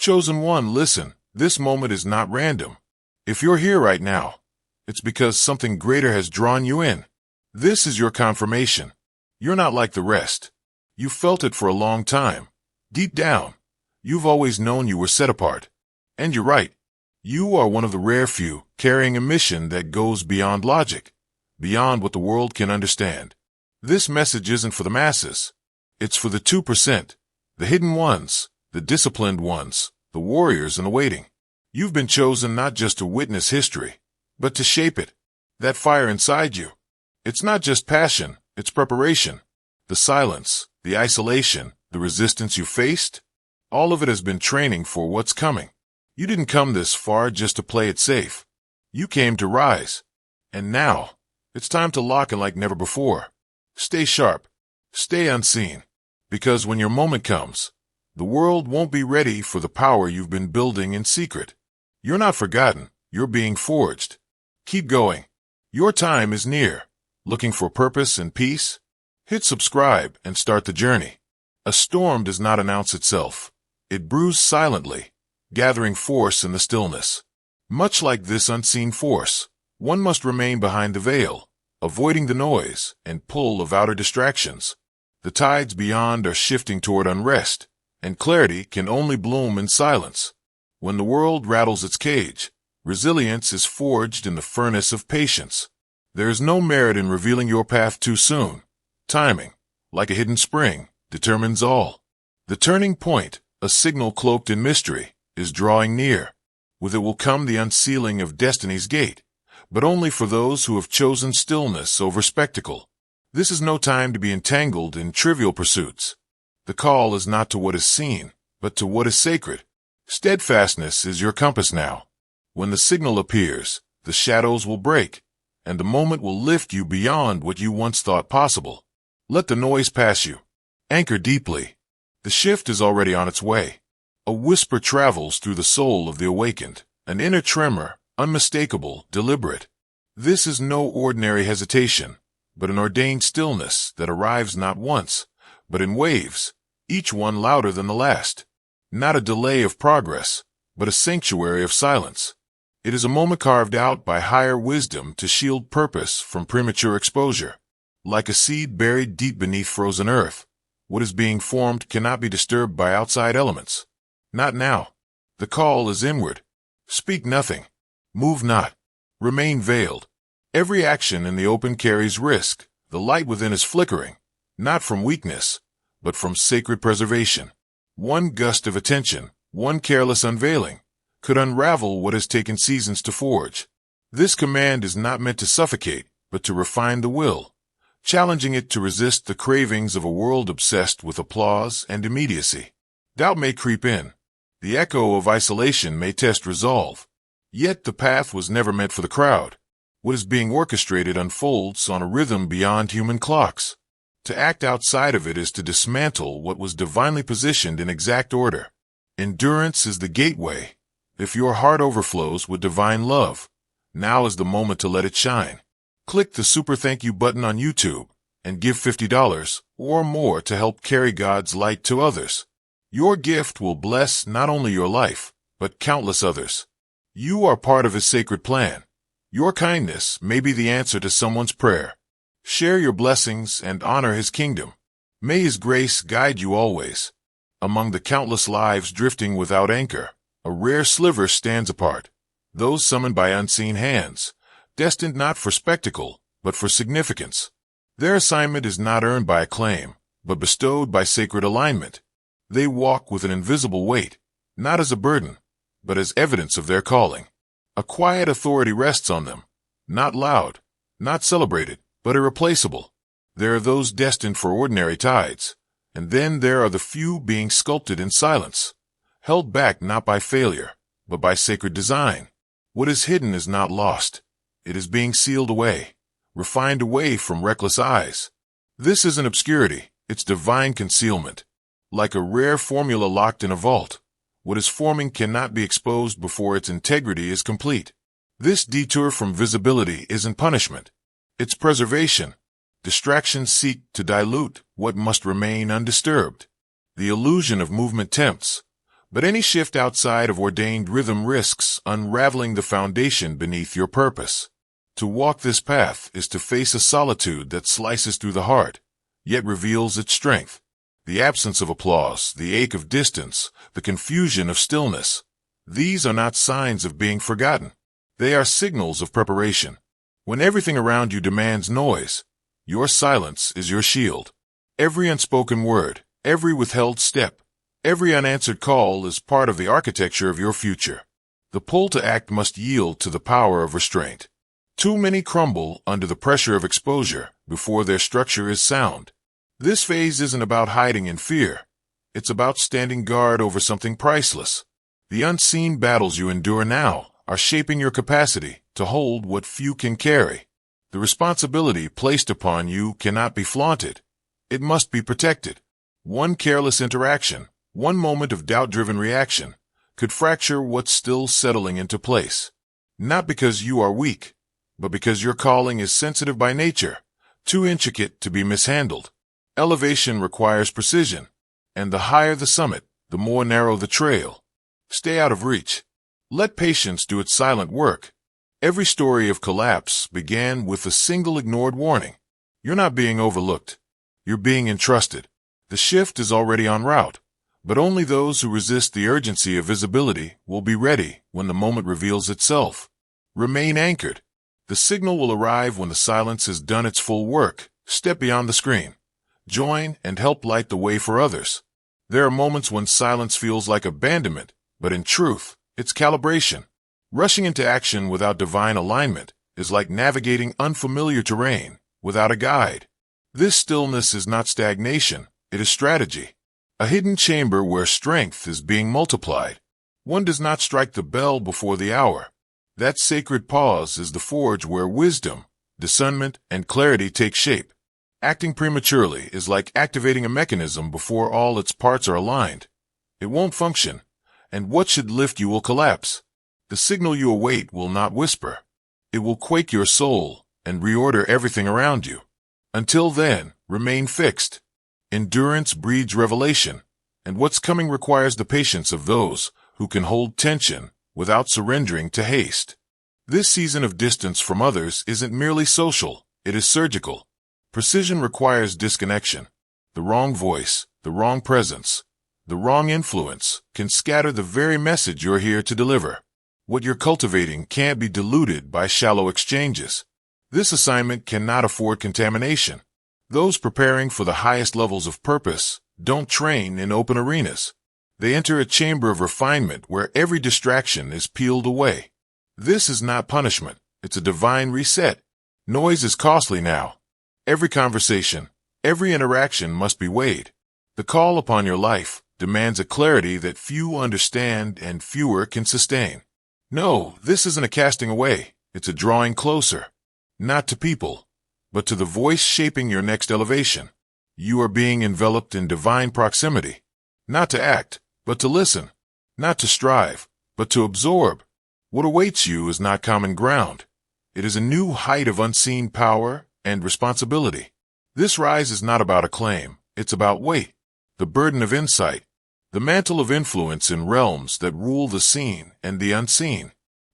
Chosen one, listen, this moment is not random. If you're here right now, it's because something greater has drawn you in. This is your confirmation. You're not like the rest. You felt it for a long time. Deep down, you've always known you were set apart. And you're right. You are one of the rare few carrying a mission that goes beyond logic, beyond what the world can understand. This message isn't for the masses. It's for the 2%, the hidden ones, the disciplined ones, the warriors in the waiting. You've been chosen not just to witness history, but to shape it. That fire inside you. It's not just passion, it's preparation. The silence, the isolation, the resistance you faced, all of it has been training for what's coming. You didn't come this far just to play it safe. You came to rise. And now, it's time to lock in like never before. Stay sharp. Stay unseen. Because when your moment comes, the world won't be ready for the power you've been building in secret. You're not forgotten. You're being forged. Keep going. Your time is near. Looking for purpose and peace? Hit subscribe and start the journey. A storm does not announce itself. It brews silently, gathering force in the stillness. Much like this unseen force, one must remain behind the veil, avoiding the noise and pull of outer distractions. The tides beyond are shifting toward unrest, and clarity can only bloom in silence. When the world rattles its cage, resilience is forged in the furnace of patience. There is no merit in revealing your path too soon. Timing, like a hidden spring, determines all. The turning point, a signal cloaked in mystery, is drawing near. With it will come the unsealing of destiny's gate, but only for those who have chosen stillness over spectacle. This is no time to be entangled in trivial pursuits. The call is not to what is seen, but to what is sacred. Steadfastness is your compass now. When the signal appears, the shadows will break, and the moment will lift you beyond what you once thought possible. Let the noise pass you. Anchor deeply. The shift is already on its way. A whisper travels through the soul of the awakened, an inner tremor, unmistakable, deliberate. This is no ordinary hesitation, but an ordained stillness that arrives not once, but in waves, each one louder than the last. Not a delay of progress, but a sanctuary of silence. It is a moment carved out by higher wisdom to shield purpose from premature exposure. Like a seed buried deep beneath frozen earth, what is being formed cannot be disturbed by outside elements. Not now. The call is inward. Speak nothing. Move not. Remain veiled. Every action in the open carries risk. The light within is flickering, not from weakness, but from sacred preservation. One gust of attention, one careless unveiling, could unravel what has taken seasons to forge. This command is not meant to suffocate, but to refine the will, challenging it to resist the cravings of a world obsessed with applause and immediacy. Doubt may creep in. The echo of isolation may test resolve. Yet the path was never meant for the crowd. What is being orchestrated unfolds on a rhythm beyond human clocks. To act outside of it is to dismantle what was divinely positioned in exact order. Endurance is the gateway. If your heart overflows with divine love, now is the moment to let it shine. Click the super thank you button on YouTube and give $50 or more to help carry God's light to others. Your gift will bless not only your life, but countless others. You are part of His sacred plan. Your kindness may be the answer to someone's prayer. Share your blessings and honor His kingdom. May His grace guide you always. Among the countless lives drifting without anchor, a rare sliver stands apart. Those summoned by unseen hands, destined not for spectacle, but for significance. Their assignment is not earned by acclaim, but bestowed by sacred alignment. They walk with an invisible weight, not as a burden, but as evidence of their calling. A quiet authority rests on them, not loud, not celebrated, but irreplaceable. There are those destined for ordinary tides, and then there are the few being sculpted in silence, held back not by failure, but by sacred design. What is hidden is not lost. It is being sealed away, refined away from reckless eyes. This isn't obscurity, it's divine concealment. Like a rare formula locked in a vault, what is forming cannot be exposed before its integrity is complete. This detour from visibility isn't punishment. It's preservation. Distractions seek to dilute what must remain undisturbed. The illusion of movement tempts, But any shift outside of ordained rhythm risks unraveling the foundation beneath your purpose. To walk this path is to face a solitude that slices through the heart, yet reveals its strength. The absence of applause, the ache of distance, the confusion of stillness. These are not signs of being forgotten. They are signals of preparation. When everything around you demands noise, your silence is your shield. Every unspoken word, every withheld step, every unanswered call is part of the architecture of your future. The pull to act must yield to the power of restraint. Too many crumble under the pressure of exposure before their structure is sound. This phase isn't about hiding in fear. It's about standing guard over something priceless. The unseen battles you endure now are shaping your capacity to hold what few can carry. The responsibility placed upon you cannot be flaunted. It must be protected. One careless interaction, one moment of doubt-driven reaction, could fracture what's still settling into place. Not because you are weak, but because your calling is sensitive by nature, too intricate to be mishandled. Elevation requires precision, and the higher the summit, the more narrow the trail. Stay out of reach. Let patience do its silent work. Every story of collapse began with a single ignored warning. You're not being overlooked. You're being entrusted. The shift is already en route, but only those who resist the urgency of visibility will be ready when the moment reveals itself. Remain anchored. The signal will arrive when the silence has done its full work. Step beyond the screen. Join and help light the way for others. There are moments when silence feels like abandonment, but in truth, it's calibration. Rushing into action without divine alignment is like navigating unfamiliar terrain without a guide. This stillness is not stagnation, it is strategy. A hidden chamber where strength is being multiplied. One does not strike the bell before the hour. That sacred pause is the forge where wisdom, discernment, and clarity take shape. Acting prematurely is like activating a mechanism before all its parts are aligned. It won't function, and what should lift you will collapse. The signal you await will not whisper. It will quake your soul and reorder everything around you. Until then, remain fixed. Endurance breeds revelation, and what's coming requires the patience of those who can hold tension without surrendering to haste. This season of distance from others isn't merely social, it is surgical. Precision requires disconnection. The wrong voice, the wrong presence, the wrong influence can scatter the very message you're here to deliver. What you're cultivating can't be diluted by shallow exchanges. This assignment cannot afford contamination. Those preparing for the highest levels of purpose don't train in open arenas. They enter a chamber of refinement where every distraction is peeled away. This is not punishment. It's a divine reset. Noise is costly now. Every conversation, every interaction must be weighed. The call upon your life demands a clarity that few understand and fewer can sustain. No, this isn't a casting away. It's a drawing closer. Not to people, but to the voice shaping your next elevation. You are being enveloped in divine proximity. Not to act, but to listen. Not to strive, but to absorb. What awaits you is not common ground. It is a new height of unseen power and responsibility. This rise is not about acclaim. It's about weight, the burden of insight, the mantle of influence in realms that rule the seen and the unseen.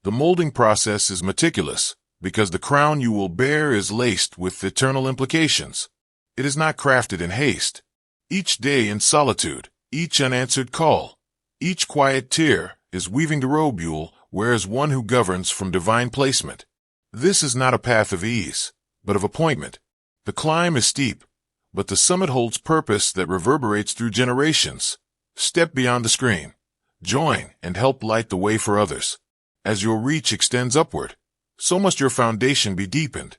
The molding process is meticulous because the crown you will bear is laced with eternal implications. It is not crafted in haste. Each day in solitude, each unanswered call, each quiet tear is weaving the robule whereas one who governs from divine placement. This is not a path of ease, but of appointment. The climb is steep, but the summit holds purpose that reverberates through generations. Step beyond the screen. Join and help light the way for others. As your reach extends upward, so must your foundation be deepened.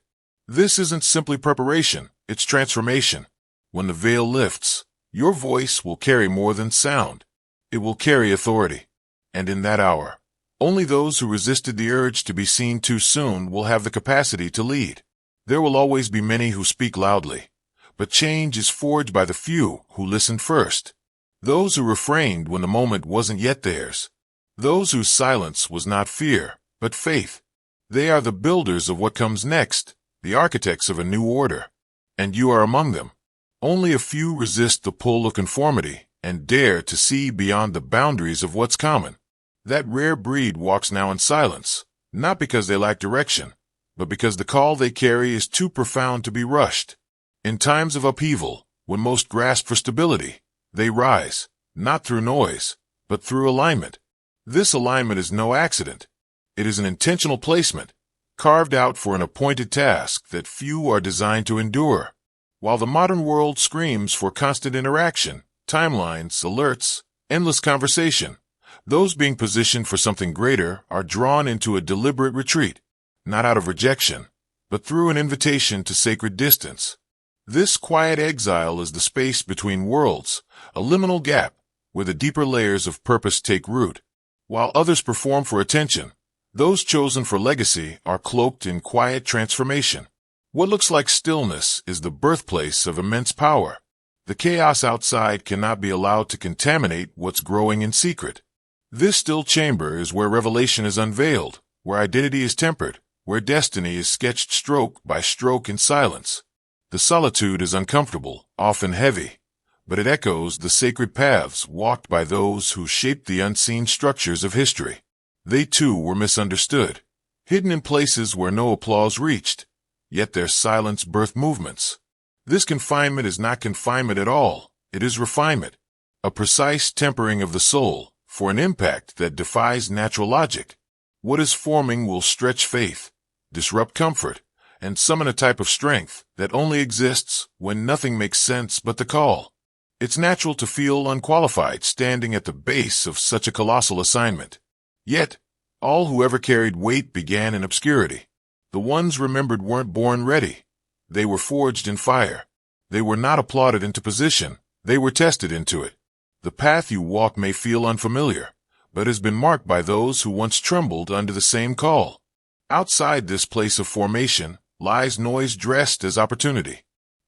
This isn't simply preparation, it's transformation. When the veil lifts, your voice will carry more than sound. It will carry authority. And in that hour, only those who resisted the urge to be seen too soon will have the capacity to lead. There will always be many who speak loudly, but change is forged by the few who listen first. Those who refrained when the moment wasn't yet theirs. Those whose silence was not fear, but faith. They are the builders of what comes next, the architects of a new order. And you are among them. Only a few resist the pull of conformity and dare to see beyond the boundaries of what's common. That rare breed walks now in silence, not because they lack direction, but because the call they carry is too profound to be rushed. In times of upheaval, when most grasp for stability, they rise, not through noise, but through alignment. This alignment is no accident. It is an intentional placement, carved out for an appointed task that few are designed to endure. While the modern world screams for constant interaction, timelines, alerts, endless conversation, those being positioned for something greater are drawn into a deliberate retreat, not out of rejection, but through an invitation to sacred distance. This quiet exile is the space between worlds, a liminal gap where the deeper layers of purpose take root. While others perform for attention, those chosen for legacy are cloaked in quiet transformation. What looks like stillness is the birthplace of immense power. The chaos outside cannot be allowed to contaminate what's growing in secret. This still chamber is where revelation is unveiled, where identity is tempered, where destiny is sketched stroke by stroke in silence. The solitude is uncomfortable, often heavy, but it echoes the sacred paths walked by those who shaped the unseen structures of history. They too were misunderstood, hidden in places where no applause reached, yet their silence birthed movements. This confinement is not confinement at all, it is refinement, a precise tempering of the soul for an impact that defies natural logic. What is forming will stretch faith, disrupt comfort, and summon a type of strength that only exists when nothing makes sense but the call. It's natural to feel unqualified standing at the base of such a colossal assignment. Yet, all who ever carried weight began in obscurity. The ones remembered weren't born ready. They were forged in fire. They were not applauded into position. They were tested into it. The path you walk may feel unfamiliar, but has been marked by those who once trembled under the same call. Outside this place of formation lies noise dressed as opportunity.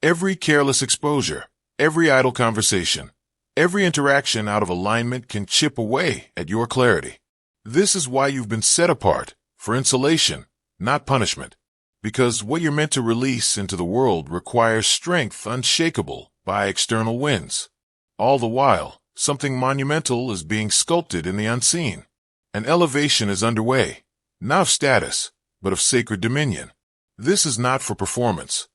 Every careless exposure, every idle conversation, every interaction out of alignment can chip away at your clarity. This is why you've been set apart, for insulation, not punishment. Because what you're meant to release into the world requires strength unshakable by external winds. All the while, something monumental is being sculpted in the unseen. An elevation is underway, not of status, but of sacred dominion. This is not for performance.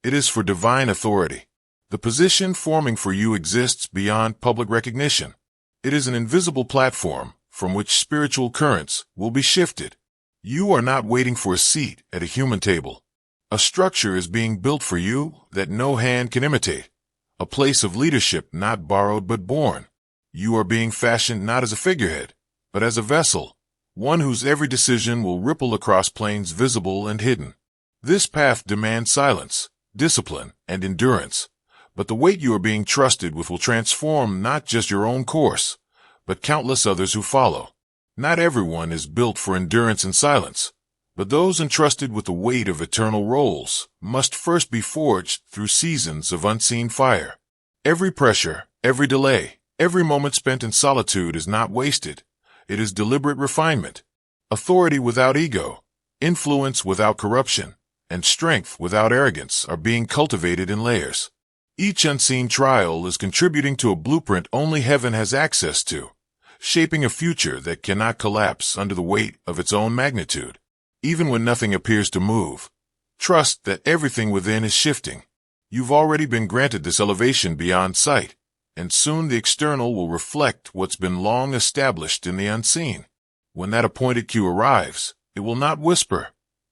It is for divine authority. The position forming for you exists beyond public recognition. It is an invisible platform from which spiritual currents will be shifted. You are not waiting for a seat at a human table. A structure is being built for you that no hand can imitate. A place of leadership not borrowed but born. You are being fashioned not as a figurehead, but as a vessel, one whose every decision will ripple across plains visible and hidden. This path demands silence, discipline, and endurance, but the weight you are being trusted with will transform not just your own course, but countless others who follow. Not everyone is built for endurance and silence, but those entrusted with the weight of eternal roles must first be forged through seasons of unseen fire. Every pressure, every delay, every moment spent in solitude is not wasted. It is deliberate refinement. Authority without ego, influence without corruption, and strength without arrogance are being cultivated in layers. Each unseen trial is contributing to a blueprint only heaven has access to, shaping a future that cannot collapse under the weight of its own magnitude. Even when nothing appears to move, trust that everything within is shifting. You've already been granted this elevation beyond sight, and soon the external will reflect what's been long established in the unseen. When that appointed cue arrives, it will not whisper.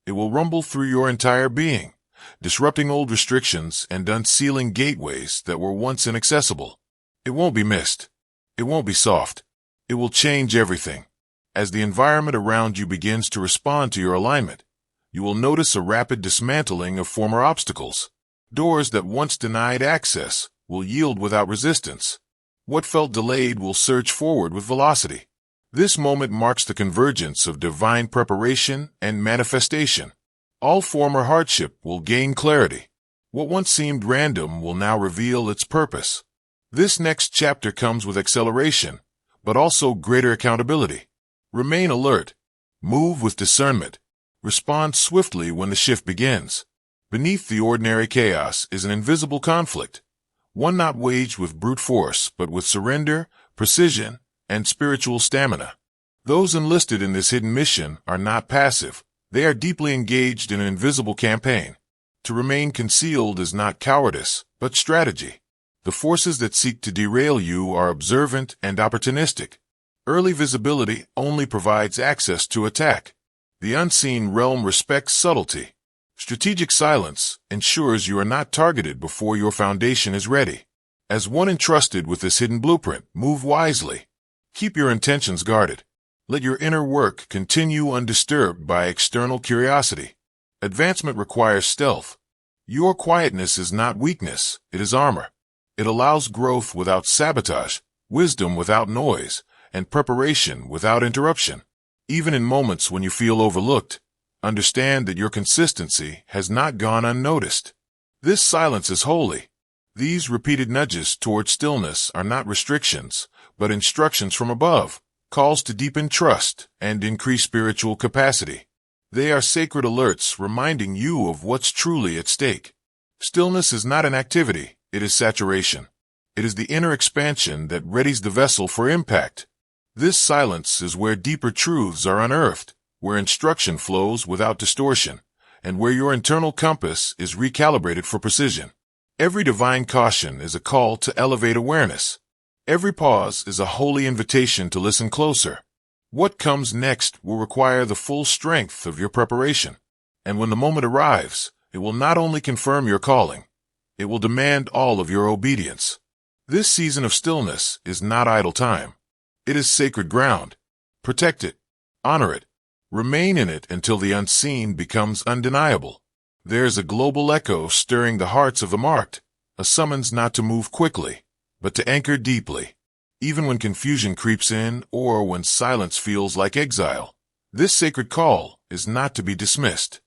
It will rumble through your entire being, disrupting old restrictions and unsealing gateways that were once inaccessible. It won't be missed. It won't be soft. It will change everything. As the environment around you begins to respond to your alignment, you will notice a rapid dismantling of former obstacles. Doors that once denied access will yield without resistance. What felt delayed will surge forward with velocity. This moment marks the convergence of divine preparation and manifestation. All former hardship will gain clarity. What once seemed random will now reveal its purpose. This next chapter comes with acceleration, but also greater accountability. Remain alert. Move with discernment. Respond swiftly when the shift begins. Beneath the ordinary chaos is an invisible conflict, one not waged with brute force, but with surrender, precision, and spiritual stamina. Those enlisted in this hidden mission are not passive. They are deeply engaged in an invisible campaign. To remain concealed is not cowardice, but strategy. The forces that seek to derail you are observant and opportunistic. Early visibility only provides access to attack. The unseen realm respects subtlety. Strategic silence ensures you are not targeted before your foundation is ready. As one entrusted with this hidden blueprint, move wisely. Keep your intentions guarded. Let your inner work continue undisturbed by external curiosity. Advancement requires stealth. Your quietness is not weakness, it is armor. It allows growth without sabotage, wisdom without noise, and preparation without interruption. Even in moments when you feel overlooked, understand that your consistency has not gone unnoticed. This silence is holy. These repeated nudges toward stillness are not restrictions, but instructions from above, calls to deepen trust and increase spiritual capacity. They are sacred alerts reminding you of what's truly at stake. Stillness is not an activity, it is saturation. It is the inner expansion that readies the vessel for impact. This silence is where deeper truths are unearthed, where instruction flows without distortion, and where your internal compass is recalibrated for precision. Every divine caution is a call to elevate awareness. Every pause is a holy invitation to listen closer. What comes next will require the full strength of your preparation. And when the moment arrives, it will not only confirm your calling, it will demand all of your obedience. This season of stillness is not idle time. It is sacred ground. Protect it. Honor it. Remain in it until the unseen becomes undeniable. There is a global echo stirring the hearts of the marked, a summons not to move quickly, but to anchor deeply. Even when confusion creeps in or when silence feels like exile, this sacred call is not to be dismissed.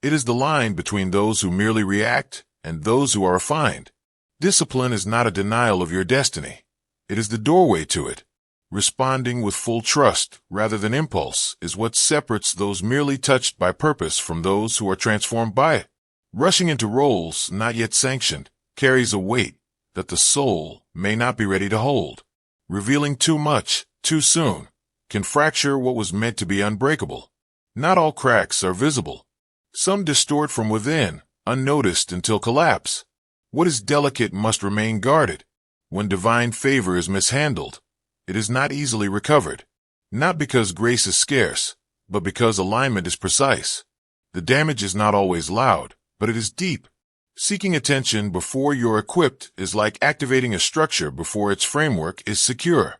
It is the line between those who merely react and those who are refined. Discipline is not a denial of your destiny. It is the doorway to it. Responding with full trust rather than impulse is what separates those merely touched by purpose from those who are transformed by it. Rushing into roles not yet sanctioned carries a weight that the soul may not be ready to hold. Revealing too much, too soon, can fracture what was meant to be unbreakable. Not all cracks are visible. Some distort from within, unnoticed until collapse. What is delicate must remain guarded. When divine favor is mishandled, it is not easily recovered. Not because grace is scarce, but because alignment is precise. The damage is not always loud, but it is deep. Seeking attention before you're equipped is like activating a structure before its framework is secure.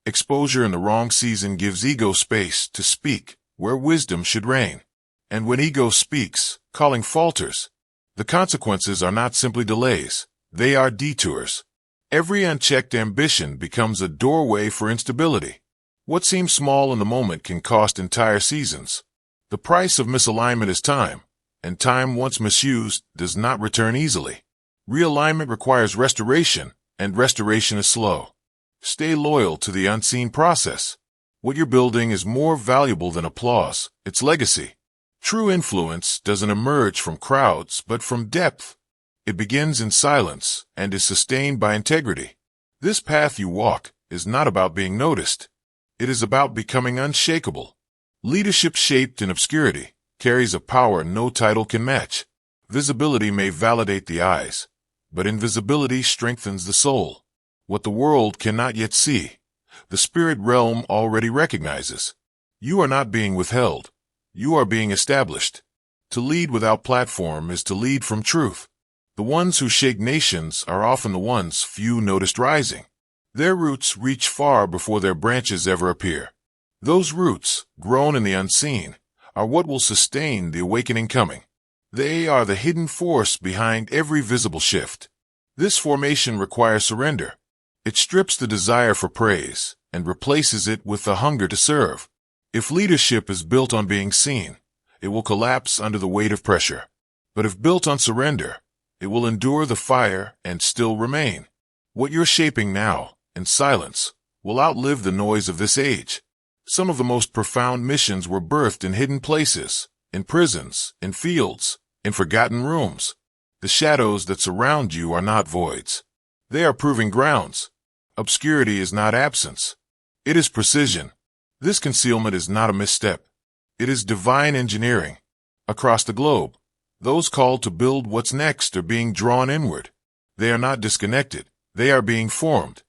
Exposure in the wrong season gives ego space to speak where wisdom should reign. And when ego speaks, calling falters. The consequences are not simply delays, they are detours. Every unchecked ambition becomes a doorway for instability. What seems small in the moment can cost entire seasons. The price of misalignment is time. And time once misused does not return easily. Realignment requires restoration, and restoration is slow. Stay loyal to the unseen process. What you're building is more valuable than applause, its legacy. True influence doesn't emerge from crowds, but from depth. It begins in silence and is sustained by integrity. This path you walk is not about being noticed. It is about becoming unshakable. Leadership shaped in obscurity carries a power no title can match. Visibility may validate the eyes, but invisibility strengthens the soul. What the world cannot yet see, the spirit realm already recognizes. You are not being withheld. You are being established. To lead without platform is to lead from truth. The ones who shake nations are often the ones few noticed rising. Their roots reach far before their branches ever appear. Those roots, grown in the unseen, are what will sustain the awakening coming. They are the hidden force behind every visible shift. This formation requires surrender. It strips the desire for praise and replaces it with the hunger to serve. If leadership is built on being seen, it will collapse under the weight of pressure. But if built on surrender, it will endure the fire and still remain. What you're shaping now, in silence, will outlive the noise of this age. Some of the most profound missions were birthed in hidden places, in prisons, in fields, in forgotten rooms. The shadows that surround you are not voids. They are proving grounds. Obscurity is not absence. It is precision. This concealment is not a misstep. It is divine engineering. Across the globe, those called to build what's next are being drawn inward. They are not disconnected. They are being formed.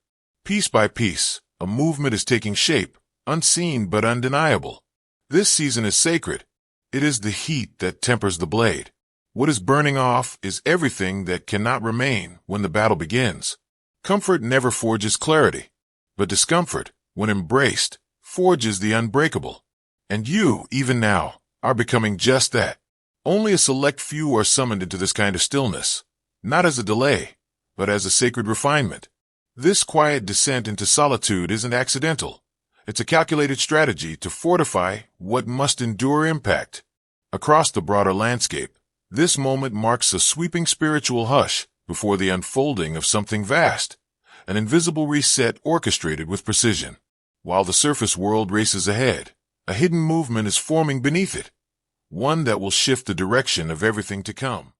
Piece by piece, a movement is taking shape, unseen but undeniable. This season is sacred. It is the heat that tempers the blade. What is burning off is everything that cannot remain when the battle begins. Comfort never forges clarity, but discomfort, when embraced, forges the unbreakable. And you, even now, are becoming just that. Only a select few are summoned into this kind of stillness, not as a delay, but as a sacred refinement. This quiet descent into solitude isn't accidental. It's a calculated strategy to fortify what must endure impact. Across the broader landscape, this moment marks a sweeping spiritual hush before the unfolding of something vast, an invisible reset orchestrated with precision. While the surface world races ahead, a hidden movement is forming beneath it, one that will shift the direction of everything to come.